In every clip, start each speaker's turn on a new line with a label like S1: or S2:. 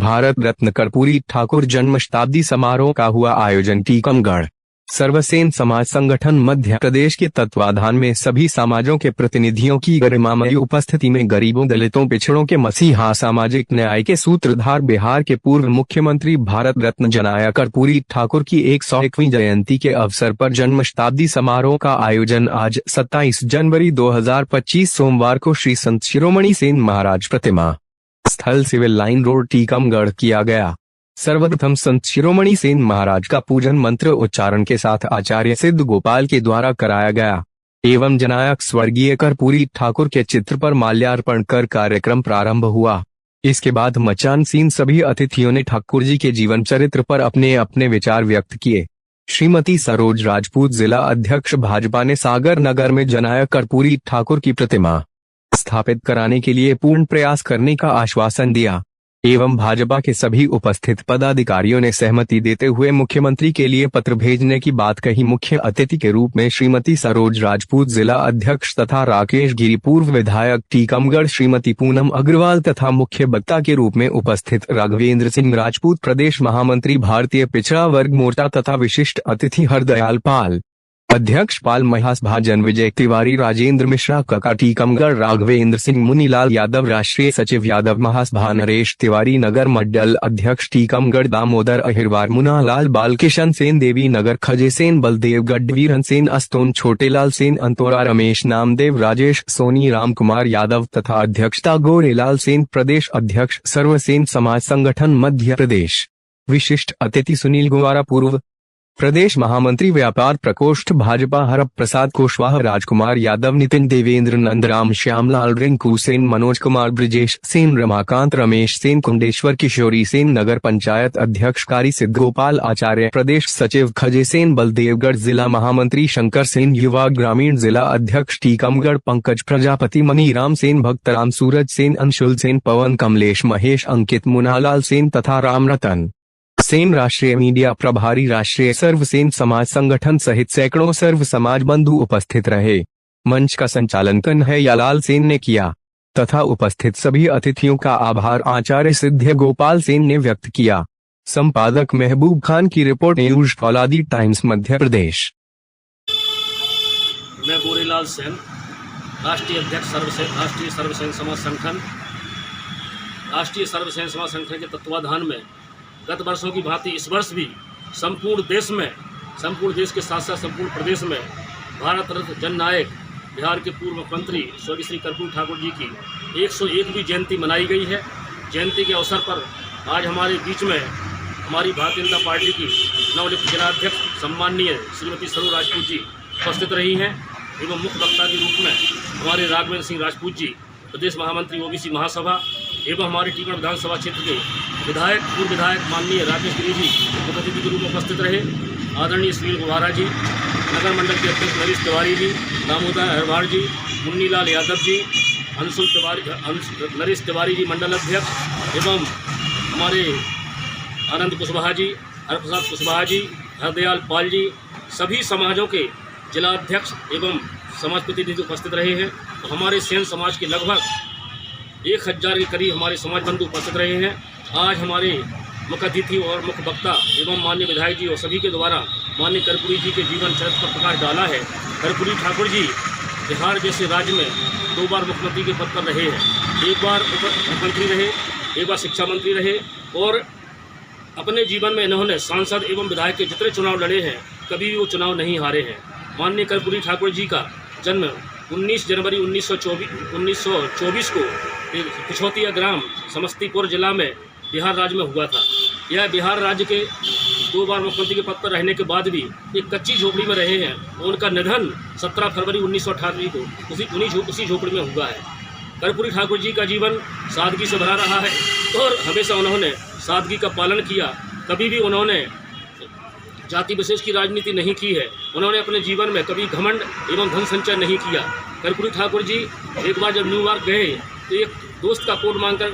S1: भारत रत्न कर्पूरी ठाकुर जन्म शताब्दी समारोह का हुआ आयोजन। टीकमगढ़ सर्वसेन समाज संगठन मध्य प्रदेश के तत्वाधान में सभी समाजों के प्रतिनिधियों की गरिमामयी उपस्थिति में गरीबों, दलितों, पिछड़ों के मसीहा, सामाजिक न्याय के सूत्रधार, बिहार के पूर्व मुख्यमंत्री भारत रत्न जनाया कर्पूरी ठाकुर की 101वीं जयंती के अवसर पर जन्म शताब्दी समारोह का आयोजन आज 27 जनवरी 2025 सोमवार को श्री संत शिरोमणि सेन महाराज प्रतिमा स्थल सिविल लाइन रोड टीकमगढ़ किया गया। सर्वप्रथम संत शिरोमणि सेन महाराज का पूजन मंत्र उच्चारण के साथ आचार्य सिद्ध गोपाल के द्वारा कराया गया एवं जनायक स्वर्गीय कर्पूरी ठाकुर के चित्र पर माल्यार्पण कर कार्यक्रम प्रारंभ हुआ। इसके बाद मचानसीन सभी अतिथियों ने ठाकुर जी के जीवन चरित्र पर अपने अपने विचार व्यक्त किए। श्रीमती सरोज राजपूत, जिला अध्यक्ष भाजपा, ने सागर नगर में जनायक कर्पूरी ठाकुर की प्रतिमा स्थापित कराने के लिए पूर्ण प्रयास करने का आश्वासन दिया एवं भाजपा के सभी उपस्थित पदाधिकारियों ने सहमति देते हुए मुख्यमंत्री के लिए पत्र भेजने की बात कही। मुख्य अतिथि के रूप में श्रीमती सरोज राजपूत, जिला अध्यक्ष, तथा राकेश गिरी, पूर्व विधायक टीकमगढ़, श्रीमती पूनम अग्रवाल तथा मुख्य वक्ता के रूप में उपस्थित राघवेंद्र सिंह राजपूत, प्रदेश महामंत्री भारतीय पिछड़ा वर्ग मोर्चा, तथा विशिष्ट अतिथि हरदयाल पाल, अध्यक्ष पाल महास, जनविजय तिवारी, राजेंद्र मिश्रा कका टीकमगढ़, राघवेंद्र सिंह, मुनीलाल यादव, राष्ट्रीय सचिव यादव महास, नरेश तिवारी, नगर मंडल अध्यक्ष टीकमगढ़, दामोदर अहिरवार, मुनालाल, बालकिशन सेन, देवी नगर, खजे सेन, बलदेव गढ़वीरन सेन, अस्तोन, छोटेलाल सेन, अंतोरा, रमेश नामदेव, राजेश सोनी, राम कुमार यादव तथा अध्यक्षता गोरेलाल सेन, प्रदेश अध्यक्ष सर्वसेन समाज संगठन मध्य प्रदेश। विशिष्ट अतिथि सुनील गुवारा, पूर्व प्रदेश महामंत्री व्यापार प्रकोष्ठ भाजपा, हरप प्रसाद कुशवाहा, राजकुमार यादव, नितिन देवेंद्र, नंदराम, श्यामलाल, रिंकू सेन, मनोज कुमार, ब्रिजेश सेन, रमाकांत, रमेश सेन, कुंडेश्वर, किशोरी सेन, नगर पंचायत अध्यक्ष कारी सिद्ध गोपाल आचार्य, प्रदेश सचिव खजे सेन, बलदेवगढ़, जिला महामंत्री शंकर सेन, युवा ग्रामीण जिला अध्यक्ष टीकमगढ़ पंकज प्रजापति, मनीराम सेन, भक्तराम, सूरज सेन, अंशुल सेन, पवन, कमलेश, महेश, अंकित, मुनालाल सेन तथा रामरतन सेन, राष्ट्रीय मीडिया प्रभारी, राष्ट्रीय सर्वसेन समाज संगठन सहित सैकड़ों सर्व समाज बंधु उपस्थित रहे। मंच का संचालन कन्हैयालाल सेन ने किया तथा उपस्थित सभी अतिथियों का आभार आचार्य सिद्ध गोपाल सेन ने व्यक्त किया। संपादक महबूब खान की report, news फौलादी times Madhya Pradesh.
S2: मैं गोरेलाल सेन, राष्ट्रीय अध्यक्ष राष्ट्रीय सर्वसेन समाज संगठन। राष्ट्रीय सर्वसेन समाज संगठन के तत्वाधान में गत वर्षों की भांति इस वर्ष भी संपूर्ण देश के साथ साथ संपूर्ण प्रदेश में भारत रत्न जननायक बिहार के पूर्व मुख्यमंत्री स्वर्गीय श्री कर्पूरी ठाकुर जी की 101वीं जयंती मनाई गई है। जयंती के अवसर पर आज हमारे बीच में हमारी भारतीय जनता पार्टी की नवनियुक्त जिलाध्यक्ष सम्माननीय श्रीमती सरोज राजपूत जी उपस्थित रही हैं एवं मुख्य वक्ता के रूप में हमारे राघवेंद्र सिंह राजपूत जी, प्रदेश महामंत्री ओबीसी महासभा, एवं हमारे टीकमगढ़ विधानसभा क्षेत्र के पूर्व विधायक माननीय राकेश गिरी जी मुख्य अतिथि के रूप में उपस्थित रहे। आदरणीय सुनील गुवारा जी, नगर मंडल के अध्यक्ष नरेश तिवारी जी, दामोदर अहिरवार जी, मुन्नीलाल यादव जी, नरेश तिवारी जी मंडल अध्यक्ष, एवं हमारे आनंद कुशवाहा जी, हरप्रसाद कुशवाहा जी, हरदयाल पाल जी, सभी समाजों के जिलाध्यक्ष एवं समाज प्रतिनिधि उपस्थित रहे हैं। तो हमारे सेन समाज के लगभग 1000 के करीब हमारे समाज बंधु उपस्थित रहे हैं। आज हमारे मुख्य अतिथि और मुख्य वक्ता एवं माननीय विधायक जी और सभी के द्वारा माननीय कर्पूरी जी के जीवन चरित्र पर प्रकाश डाला है। कर्पूरी ठाकुर जी बिहार जैसे राज्य में 2 बार मुख्यमंत्री के पद पर रहे हैं। एक बार उप मुख्यमंत्री रहे, एक बार शिक्षा मंत्री रहे और अपने जीवन में इन्होंने सांसद एवं विधायक के जितने चुनाव लड़े हैं कभी भी वो चुनाव नहीं हारे हैं। माननीय कर्पूरी ठाकुर जी का जन्म 19 जनवरी 1924 को पिछौतिया ग्राम समस्तीपुर जिला में बिहार राज्य में हुआ था। यह बिहार राज्य के 2 बार मुख्यमंत्री के पद पर रहने के बाद भी एक कच्ची झोपड़ी में रहे हैं। उनका निधन 17 फरवरी 1998 को उसी झोपड़ी में हुआ है। कर्पूरी ठाकुर जी का जीवन सादगी से भरा रहा है और हमेशा उन्होंने सादगी का पालन किया। कभी भी उन्होंने जाति विशेष की राजनीति नहीं की है। उन्होंने अपने जीवन में कभी घमंड एवं धन संचय नहीं किया। कर्पूरी ठाकुर जी एक बार जब न्यूयॉर्क गए तो एक दोस्त का कोट मांगकर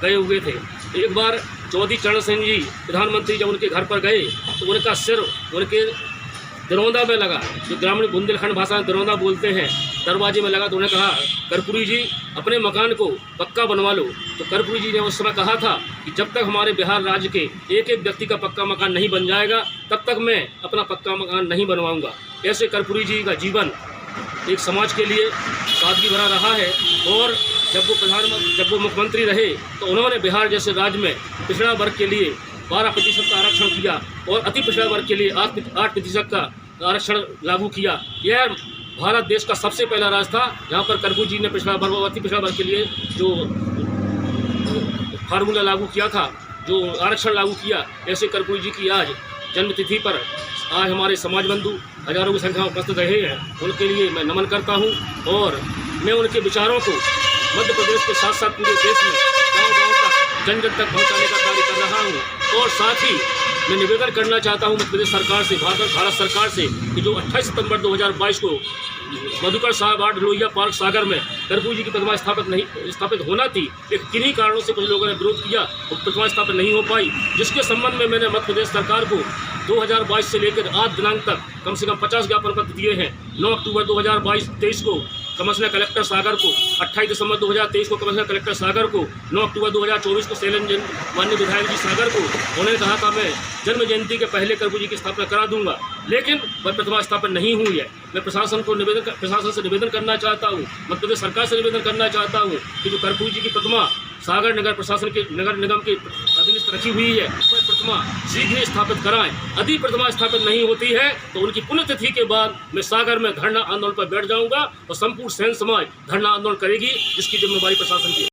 S2: गए हुए थे। एक बार चौधरी चरण सिंह जी प्रधानमंत्री जब उनके घर पर गए तो उनका सिर उनके दरौंदा में लगा, जो ग्रामीण बुंदेलखंड भाषा में दरौंदा बोलते हैं, दरवाजे में लगा। तो उन्होंने कहा कर्पूरी जी अपने मकान को पक्का बनवा लो। तो कर्पूरी जी ने उस समय कहा था कि जब तक हमारे बिहार राज्य के एक एक व्यक्ति का पक्का मकान नहीं बन जाएगा तब तक मैं अपना पक्का मकान नहीं बनवाऊंगा। ऐसे कर्पूरी जी का जीवन एक समाज के लिए सादगी भरा रहा है। और जब वो मुख्यमंत्री रहे तो उन्होंने बिहार जैसे राज्य में पिछड़ा वर्ग के लिए 12% का आरक्षण किया और अति पिछड़ा वर्ग के लिए 8% का आरक्षण लागू किया। यह भारत देश का सबसे पहला राज्य था जहाँ पर कर्पूरी जी ने पिछड़ा वर्ग और अति पिछड़ा वर्ग के लिए जो फार्मूला लागू किया था, जो आरक्षण लागू किया। ऐसे कर्पूरी जी की आज जन्मतिथि पर आज हमारे समाज बंधु हजारों की संख्या में उपस्थित रहे हैं। उनके लिए मैं नमन करता हूं और मैं उनके विचारों को मध्य प्रदेश के साथ साथ पूरे देश में गांव-गांव तक जन जन तक पहुंचाने का कार्य कर रहा हूं। और साथ ही मैं निवेदन करना चाहता हूं मध्य प्रदेश सरकार से, भारत सरकार से कि जो 28 सितंबर 2022 को मधुकर साहब आर्ट लोहिया पार्क सागर में कर्पूरी जी की प्रतिमा स्थापित होना थी, लेकिन किन्हीं कारणों से कुछ लोगों ने विरोध किया और प्रतिमा स्थापित नहीं हो पाई, जिसके संबंध में मैंने मध्य प्रदेश सरकार को 2022 से लेकर आज दिनांक तक कम से कम 50 ज्ञापन पत्र दिए हैं। 9 अक्टूबर 2023 को कमिश्नर कलेक्टर सागर को, 28 दिसंबर 2023 को कमिश्नर कलेक्टर सागर को, 9 अक्टूबर 2024 को शैलेंद्र माननीय विधायक जी सागर को। उन्होंने कहा था मैं जन्म जयंती के पहले कर्पूरी जी की स्थापना करा दूंगा, लेकिन वह प्रतिमा स्थापन नहीं हुई है। मैं प्रशासन से निवेदन करना चाहता हूँ, मध्य प्रदेश सरकार से निवेदन करना चाहता हूँ कि जो कर्पूरी जी की प्रतिमा सागर नगर प्रशासन के नगर निगम के अधीनस्थ रखी हुई है, वह प्रतिमा शीघ्र स्थापित कराएं। यदि प्रतिमा स्थापित नहीं होती है तो उनकी पुण्यतिथि के बाद मैं सागर में धरना आंदोलन पर बैठ जाऊंगा और संपूर्ण सैन समाज धरना आंदोलन करेगी, जिसकी जिम्मेवारी प्रशासन की।